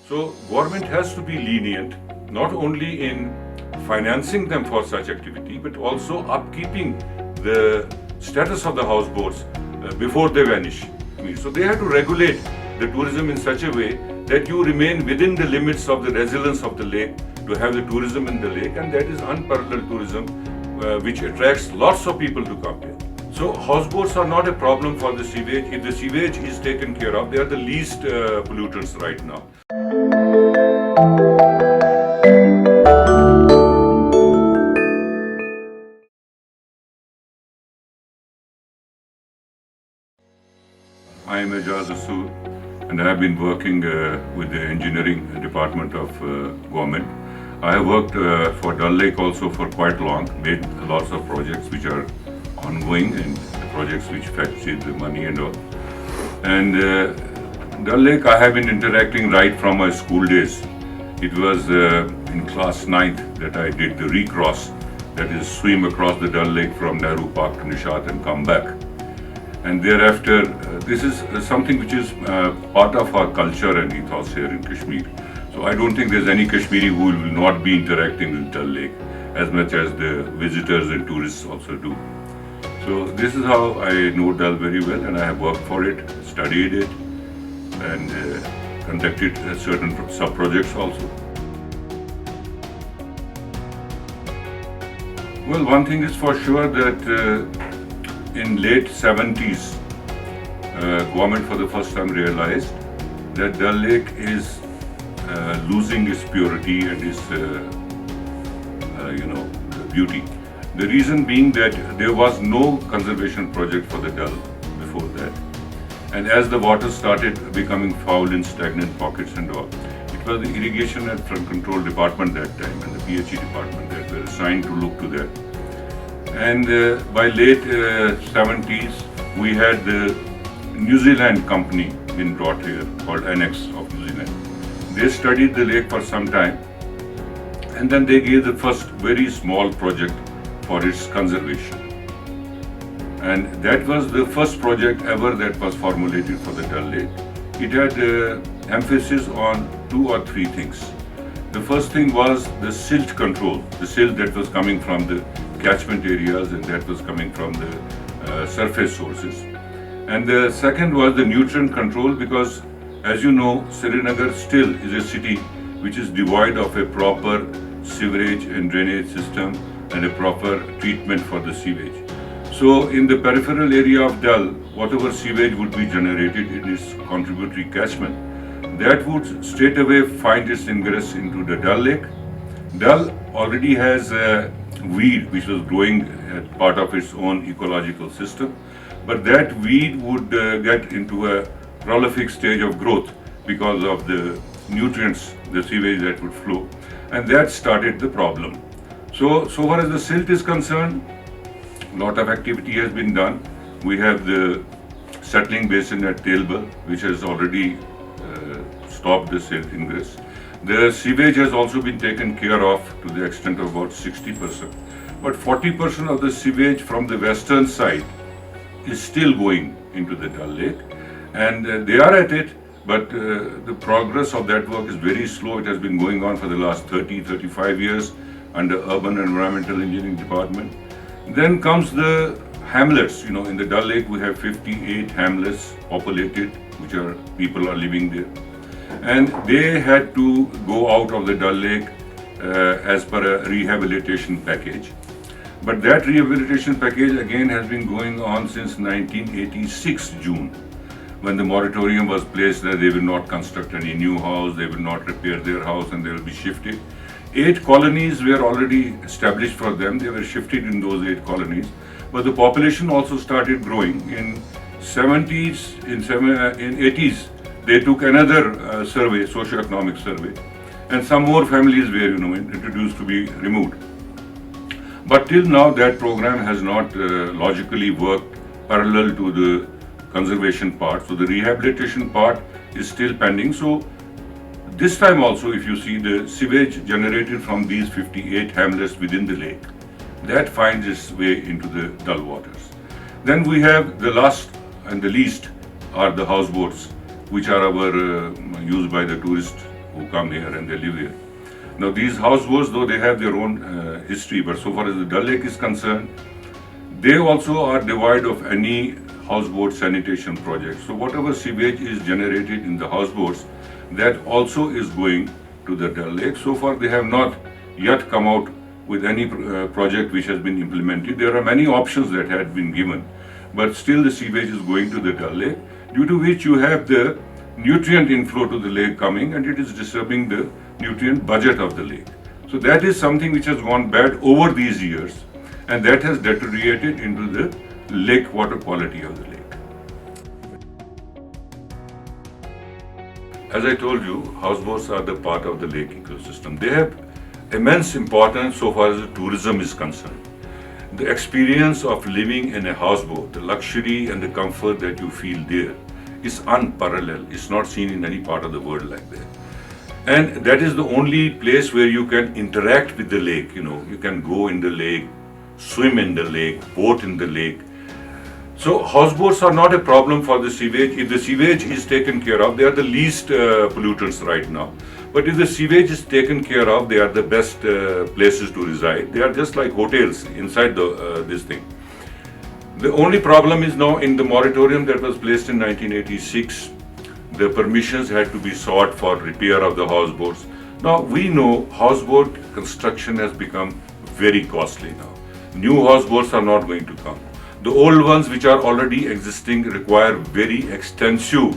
So government has to be lenient, not only in financing them for such activity, but also upkeeping the status of the houseboats before they vanish. So they have to regulate the tourism in such a way that you remain within the limits of the resilience of the lake to have the tourism in the lake, and that is unparalleled tourism which attracts lots of people to come here. So houseboats are not a problem for the sewage. If the sewage is taken care of, they are the least pollutants right now. I am Ejaz Assoor, and I have been working with the engineering department of government. I have worked for Dal Lake also for quite long, made lots of projects which are ongoing and projects which fetch the money and all. And Dal Lake, I have been interacting right from my school days. It was in class 9th that I did the recross, that is swim across the Dal Lake from Nehru Park to Nishat and come back. And thereafter, this is something which is part of our culture and ethos here in Kashmir. So I don't think there's any Kashmiri who will not be interacting with Dal Lake as much as the visitors and tourists also do. So this is how I know Dal very well, and I have worked for it, studied it, and conducted certain sub-projects also. Well, one thing is for sure that in late 70s, government for the first time realized that Dal Lake is losing its purity and its beauty. The reason being that there was no conservation project for the Dal before that. And as the water started becoming foul in stagnant pockets and all, it was the irrigation and flood control department that time and the PHE department that were assigned to look to that. And by late 70s, we had the New Zealand company been brought here called Annex of New Zealand. They studied the lake for some time, and then they gave the first very small project for its conservation. And that was the first project ever that was formulated for the Dal Lake. It had emphasis on 2 or 3 things. The first thing was the silt control, the silt that was coming from the catchment areas and that was coming from the surface sources. And the second was the nutrient control, because as you know, Srinagar still is a city which is devoid of a proper sewerage and drainage system and a proper treatment for the sewage. So in the peripheral area of Dal, whatever sewage would be generated in its contributory catchment, that would straight away find its ingress into the Dal Lake. Dal already has a weed which was growing as part of its own ecological system, but that weed would get into a prolific stage of growth because of the nutrients, the sewage that would flow, and that started the problem. So far as the silt is concerned, a lot of activity has been done. We have the settling basin at Telbal, which has already stopped the silt ingress. The sewage has also been taken care of to the extent of about 60%. But 40% of the sewage from the western side is still going into the Dal Lake. And they are at it, but the progress of that work is very slow. It has been going on for the last 35 years under Urban and Environmental Engineering Department. Then comes the hamlets. In the Dal Lake we have 58 hamlets populated, which are people are living there. And they had to go out of the Dal Lake as per a rehabilitation package. But that rehabilitation package again has been going on since 1986 June, when the moratorium was placed that they will not construct any new house, they will not repair their house, and they will be shifted. 8 colonies were already established for them. They were shifted in those 8 colonies. But the population also started growing. In 70s, in 80s, they took another survey, socio-economic survey, and some more families were introduced to be removed. But till now, that program has not logically worked parallel to the conservation part. So the rehabilitation part is still pending. So this time also, if you see the sewage generated from these 58 hamlets within the lake, that finds its way into the Dal waters. Then we have the last and the least are the houseboats, which are used by the tourist who come here and they live here. Now these houseboats, though they have their own history, but so far as the Dal Lake is concerned, they also are devoid of any houseboat sanitation project. So whatever sewage is generated in the houseboats, that also is going to the Dal Lake. So far they have not yet come out with any project which has been implemented. There are many options that had been given, but still the sewage is going to the Dal Lake, due to which you have the nutrient inflow to the lake coming, and it is disturbing the nutrient budget of the lake. So that is something which has gone bad over these years, and that has deteriorated into the lake water quality of the lake. As I told you, houseboats are the part of the lake ecosystem. They have immense importance so far as the tourism is concerned. The experience of living in a houseboat, the luxury and the comfort that you feel there is unparalleled. It's not seen in any part of the world like that. And that is the only place where you can interact with the lake. You can go in the lake, swim in the lake, boat in the lake. So houseboats are not a problem for the sewage. If the sewage is taken care of, they are the least pollutants right now. But if the sewage is taken care of, they are the best places to reside. They are just like hotels inside this thing. The only problem is now in the moratorium that was placed in 1986, the permissions had to be sought for repair of the houseboats. Now we know houseboat construction has become very costly now. New houseboats are not going to come. The old ones which are already existing require very extensive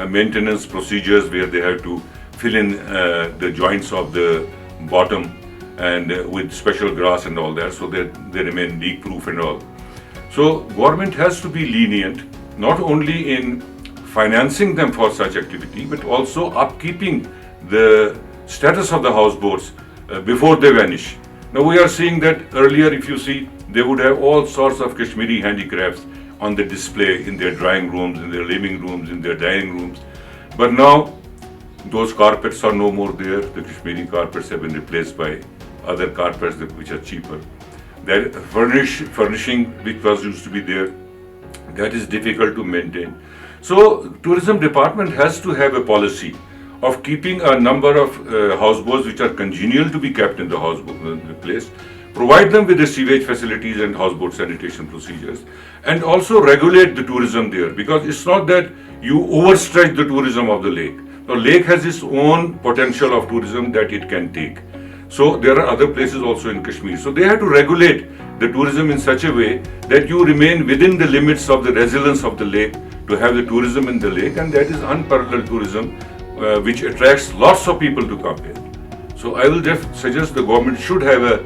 maintenance procedures where they have to fill in the joints of the bottom and with special grass and all that, so that they remain leak proof and all. So government has to be lenient, not only in financing them for such activity, but also upkeeping the status of the houseboats before they vanish. Now we are seeing that earlier, if you see, they would have all sorts of Kashmiri handicrafts on the display in their drawing rooms, in their living rooms, in their dining rooms. But now those carpets are no more there. The Kashmiri carpets have been replaced by other carpets which are cheaper. That furnishing which was used to be there, that is difficult to maintain. So tourism department has to have a policy of keeping a number of houseboats which are congenial to be kept in the place, provide them with the sewage facilities and houseboat sanitation procedures, and also regulate the tourism there, because it's not that you overstretch the tourism of the lake. The lake has its own potential of tourism that it can take. So there are other places also in Kashmir. So they have to regulate the tourism in such a way that you remain within the limits of the resilience of the lake to have the tourism in the lake, and that is unparalleled tourism which attracts lots of people to come here. So I will just suggest the government should have a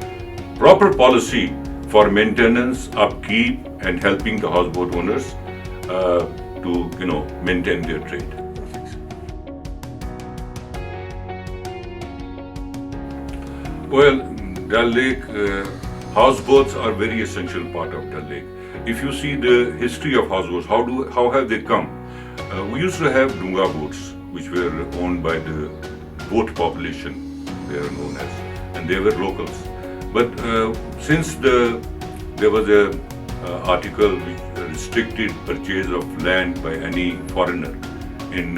proper policy for maintenance, upkeep, and helping the houseboat owners to maintain their trade. Well, Dal Lake, houseboats are very essential part of Dal Lake. If you see the history of houseboats, how have they come? We used to have Dunga boats, which were owned by the boat population, they are known as, and they were locals. But since there was a article which restricted purchase of land by any foreigner in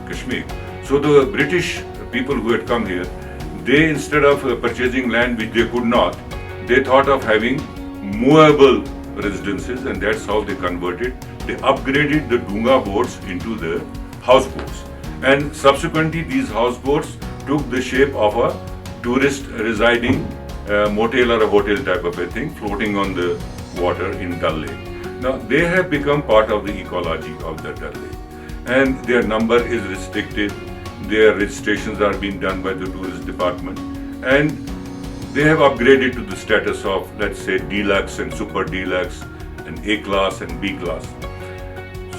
Kashmir, so the British people who had come here, they, instead of purchasing land which they could not, they thought of having movable residences, and that's how they converted. They upgraded the Dunga boats into the houseboats, and subsequently these houseboats took the shape of a tourist residing motel or a hotel type of a thing, floating on the water in Dal Lake. Now they have become part of the ecology of the Dal Lake, and their number is restricted. Their registrations are being done by the tourist department, and they have upgraded to the status of, let's say, deluxe and super deluxe and A class and B class.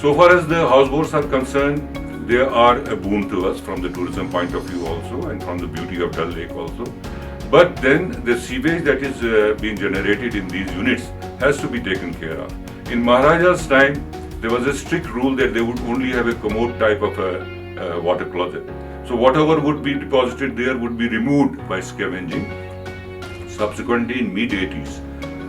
So far as the houseboats are concerned, they are a boon to us from the tourism point of view also, and from the beauty of Dal Lake also. But then the sewage that is being generated in these units has to be taken care of. In Maharaja's time, there was a strict rule that they would only have a commode type of a water closet. So whatever would be deposited there would be removed by scavenging. Subsequently, in mid-80s,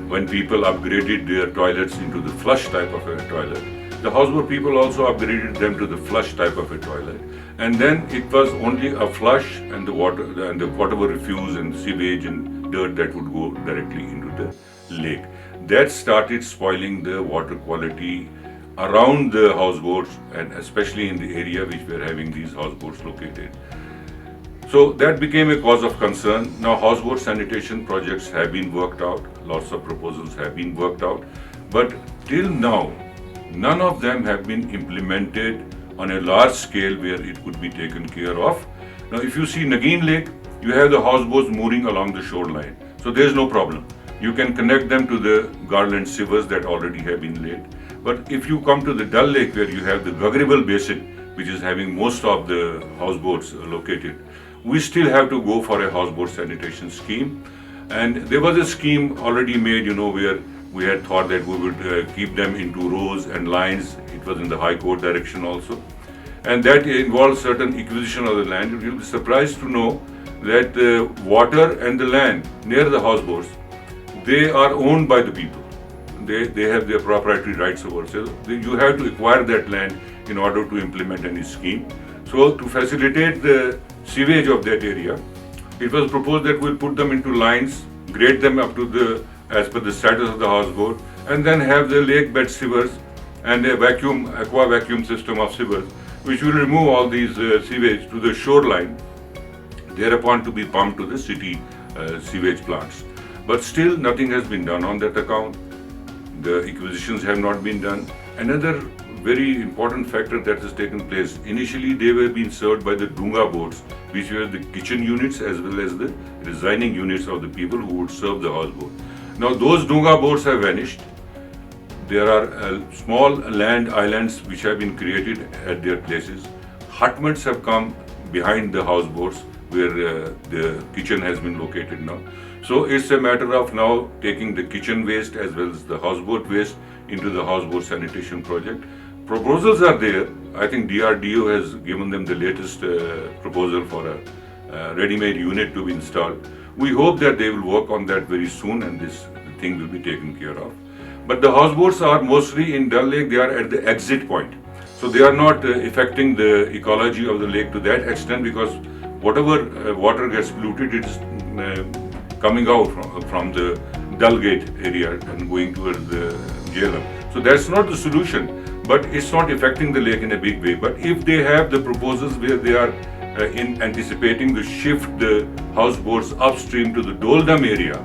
when people upgraded their toilets into the flush type of a toilet, The houseboat people also upgraded them to the flush type of a toilet. And then it was only a flush and the water and the whatever refuse and sewage and dirt that would go directly into the lake. That started spoiling the water quality around the houseboats and especially in the area which were having these houseboats located. So that became a cause of concern. Now houseboat sanitation projects have been worked out, lots of proposals have been worked out, but till now, none of them have been implemented on a large scale where it could be taken care of. Now if you see Nagin Lake, you have the houseboats mooring along the shoreline, so there's no problem. You can connect them to the garland sewers that already have been laid. But if you come to the Dal Lake where you have the Gagribal Basin, which is having most of the houseboats located, we still have to go for a houseboat sanitation scheme. And there was a scheme already made, where we had thought that we would keep them into rows and lines. It was in the High Court direction also. And that involves certain acquisition of the land. You'll be surprised to know that the water and the land near the houseboats, they are owned by the people. They have their proprietary rights over it. So you have to acquire that land in order to implement any scheme. So to facilitate the sewage of that area, it was proposed that we'll put them into lines, grade them up to as per the status of the houseboat, and then have the lake bed sewers and a aqua vacuum system of sewers, which will remove all these sewage to the shoreline, thereupon to be pumped to the city sewage plants. But still nothing has been done on that account. The acquisitions have not been done. Another very important factor that has taken place, initially they were being served by the Dunga boats, which were the kitchen units as well as the resigning units of the people who would serve the houseboat. Now those Dunga boats have vanished. There are small land islands which have been created at their places. Hutments have come behind the houseboats where the kitchen has been located now. So it's a matter of now taking the kitchen waste as well as the houseboat waste into the houseboat sanitation project. Proposals are there. I think DRDO has given them the latest proposal for a ready-made unit to be installed. We hope that they will work on that very soon and this thing will be taken care of. But the houseboats are mostly in Dal Lake, they are at the exit point. So they are not affecting the ecology of the lake to that extent because whatever water gets polluted, it is coming out from the Dal Gate area and going towards the Jhelum. So that's not the solution, but it's not affecting the lake in a big way. But if they have the proposals where they are in anticipating to shift the houseboats upstream to the Doldam area,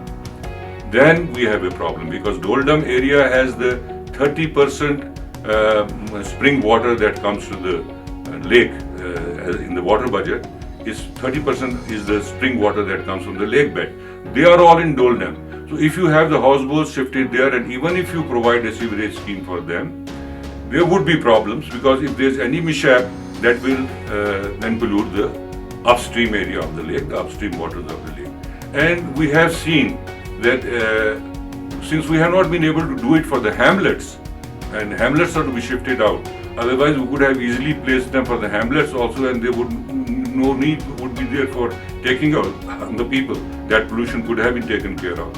then we have a problem because Doldam area has the 30% spring water that comes to the lake in the water budget. Is 30% is the spring water that comes from the lake bed. They are all in Doldam. So if you have the houseboats shifted there and even if you provide a sewerage scheme for them, there would be problems because if there's any mishap, that will then pollute the upstream area of the lake, the upstream waters of the lake. And we have seen that since we have not been able to do it for the hamlets, and hamlets are to be shifted out, otherwise we could have easily placed them for the hamlets also and there would no need would be there for taking out the people. That pollution could have been taken care of.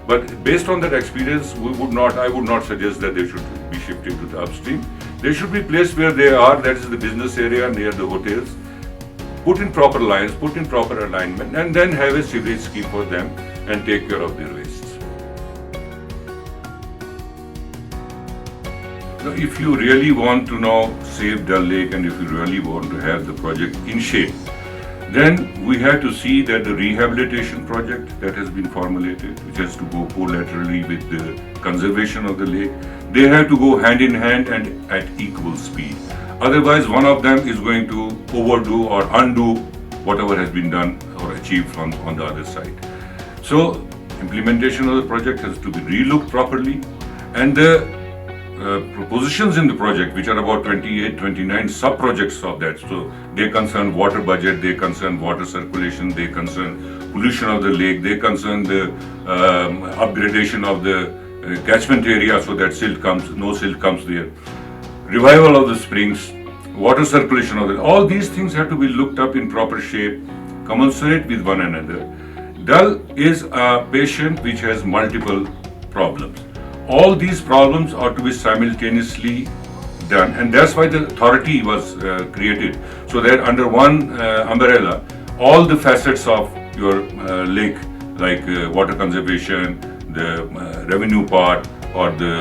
But based on that experience, I would not suggest that they should be shifted to the upstream. They should be placed where they are, that is the business area near the hotels. Put in proper lines, put in proper alignment, and then have a sewerage scheme for them and take care of their wastes. Now, if you really want to now save Dal Lake and if you really want to have the project in shape, then we have to see that the rehabilitation project that has been formulated, which has to go co-laterally with the conservation of the lake, they have to go hand in hand and at equal speed. Otherwise, one of them is going to overdo or undo whatever has been done or achieved on the other side. So, implementation of the project has to be relooked properly, and the propositions in the project, which are about 28, 29 sub-projects of that. So they concern water budget, they concern water circulation, they concern pollution of the lake, they concern the upgradation of the catchment area so that no silt comes there, revival of the springs, water circulation of all these things have to be looked up in proper shape, commensurate with one another. Dal is a patient which has multiple problems. All these problems are to be simultaneously done, and that's why the authority was created, so that under one umbrella, all the facets of your lake, like water conservation, the revenue part, or the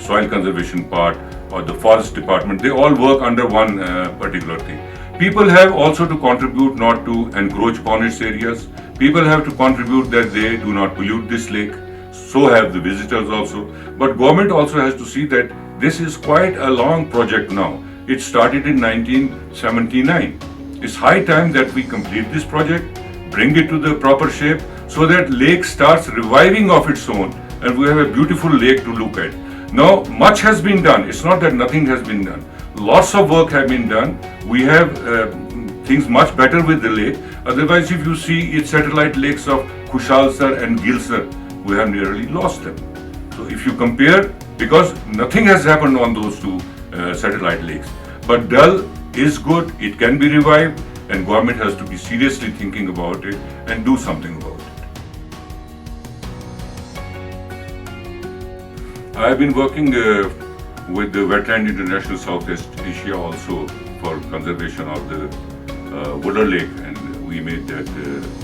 soil conservation part, or the forest department, they all work under one particular thing. People have also to contribute not to encroach upon its areas. People have to contribute that they do not pollute this lake. So have the visitors also. But government also has to see that this is quite a long project now. It started in 1979. It's high time that we complete this project, bring it to the proper shape, so that lake starts reviving of its own, and we have a beautiful lake to look at. Now, much has been done. It's not that nothing has been done. Lots of work have been done. We have things much better with the lake. Otherwise, if you see its satellite lakes of Khushalsar and Gilsar, we have nearly lost them. So if you compare, because nothing has happened on those two satellite lakes. But Dal is good, it can be revived, and government has to be seriously thinking about it and do something about it. I have been working with the Wetland International Southeast Asia also for conservation of the Wooler Lake, and we made that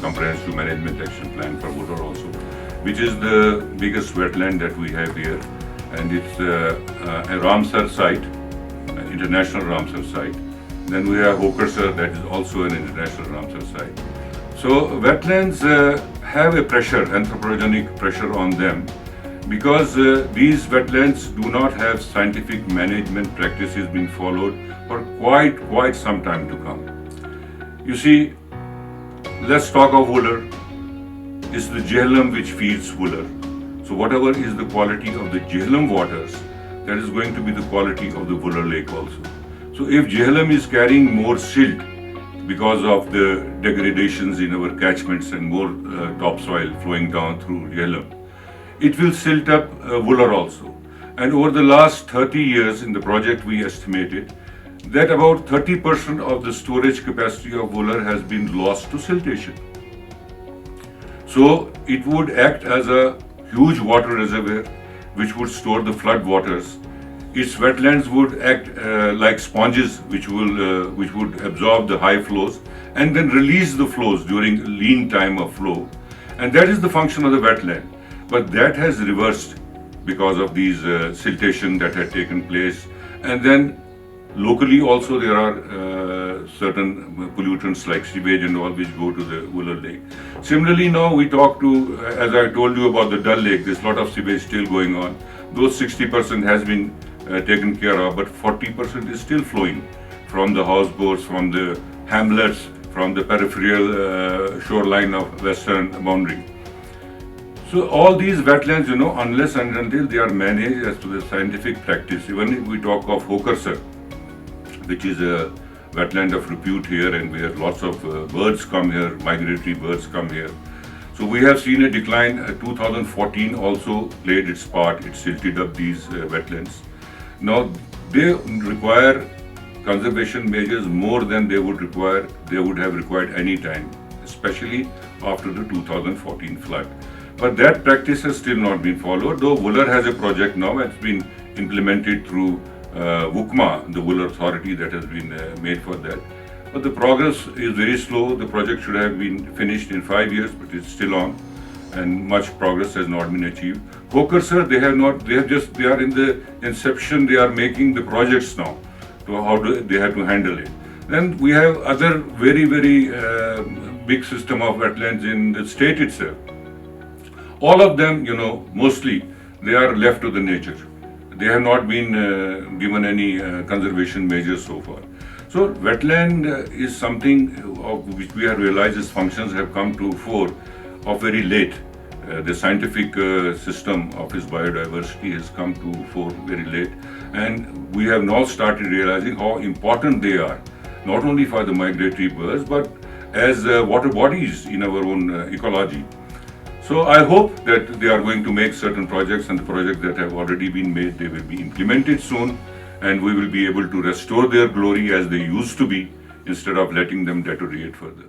comprehensive management action plan for Wooler also, which is the biggest wetland that we have here, and it's a Ramsar site, an international Ramsar site. Then we have Hokersar, that is also an international Ramsar site. So wetlands have a pressure, anthropogenic pressure on them, because these wetlands do not have scientific management practices being followed for quite some time to come. You see, let's talk of Wooler. It's the Jhelum which feeds Wooler. So whatever is the quality of the Jhelum waters, that is going to be the quality of the Wooler Lake also. So if Jhelum is carrying more silt because of the degradations in our catchments and more topsoil flowing down through Jhelum, it will silt up Wooler also. And over the last 30 years in the project, we estimated that about 30% of the storage capacity of Wooler has been lost to siltation. So it would act as a huge water reservoir which would store the flood waters. Its wetlands would act like sponges which would absorb the high flows and then release the flows during lean time of flow. And that is the function of the wetland. But that has reversed because of these siltation that had taken place. And then locally also there are certain pollutants like sewage and all which go to the Wooler Lake. Similarly now we talk to, as I told you about the Dal Lake, there's a lot of sewage still going on. Those 60% has been taken care of, but 40% is still flowing from the houseboats, from the hamlets, from the peripheral shoreline of western boundary. So all these wetlands, unless and until they are managed as to the scientific practice, even if we talk of Hokersar, which is a wetland of repute here and where lots of birds come here, migratory birds come here. So we have seen a decline. 2014 also played its part. It silted up these wetlands. Now they require conservation measures more than they would have required any time, especially after the 2014 flood. But that practice has still not been followed, though Wooler has a project now. It's been implemented through WUCMA, the Wooler authority that has been made for that. But the progress is very slow. The project should have been finished in 5 years, but it's still on, and much progress has not been achieved. Hokersar, they are in the inception, they are making the projects now, to how they have to handle it. Then we have other very big system of wetlands in the state itself. All of them, mostly they are left to the nature. They have not been given any conservation measures so far. So wetland is something of which we have realized its functions have come to fore of very late. The scientific system of its biodiversity has come to fore very late, and we have now started realizing how important they are, not only for the migratory birds but as water bodies in our own ecology. So I hope that they are going to make certain projects, and the projects that have already been made, they will be implemented soon, and we will be able to restore their glory as they used to be instead of letting them deteriorate further.